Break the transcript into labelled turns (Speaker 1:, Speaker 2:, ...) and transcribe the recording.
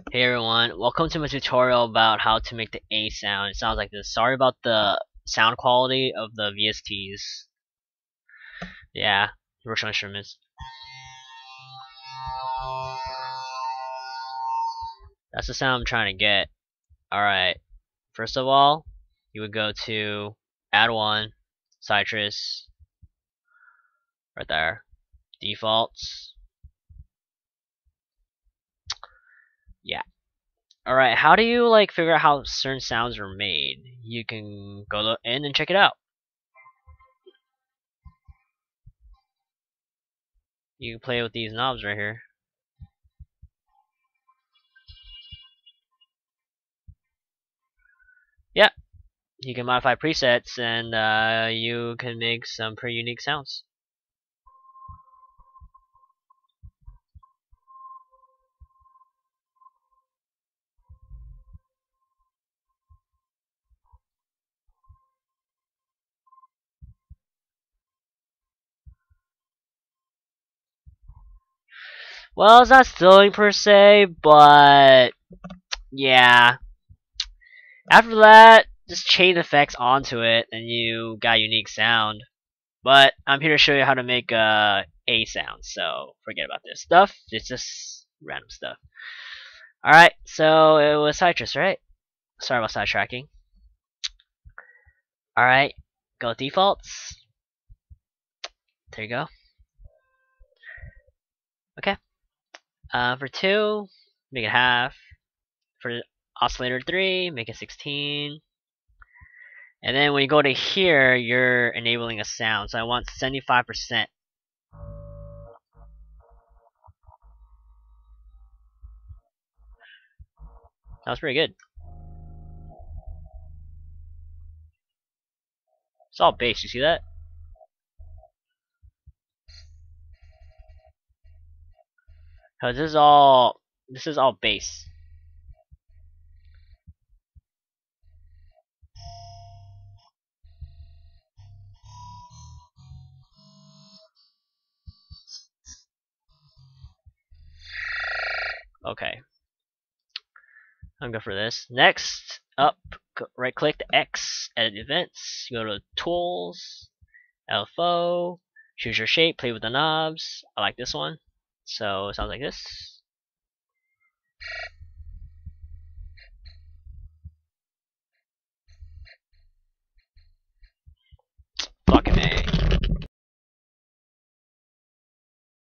Speaker 1: Hey everyone, welcome to my tutorial about how to make the A sound. It sounds like this. Sorry about the sound quality of the VSTs. Yeah, virtual instruments. That's the sound I'm trying to get. Alright, first of all, you would go to Add One, Sytrus, right there, Defaults. Yeah. Alright, how do you figure out how certain sounds are made? You can go in and check it out. You can play with these knobs right here. Yeah, you can modify presets and you can make some pretty unique sounds. Well, it's not stealing per se, but yeah. After that, just chain effects onto it and you got a unique sound. But I'm here to show you how to make a sound, so forget about this stuff. It's just random stuff. Alright, so it was Sytrus, right? Sorry about sidetracking. Alright, go defaults. There you go. Okay. For 2, make it half. For oscillator 3, make it 16. And then when you go to here, you're enabling a sound. So I want 75%. Sounds pretty good. It's all bass, you see that? Cause this is all bass. Okay. I'm good for this. Next, up, right click the X, edit events, go to tools, LFO, choose your shape, play with the knobs. I like this one. So it sounds like this.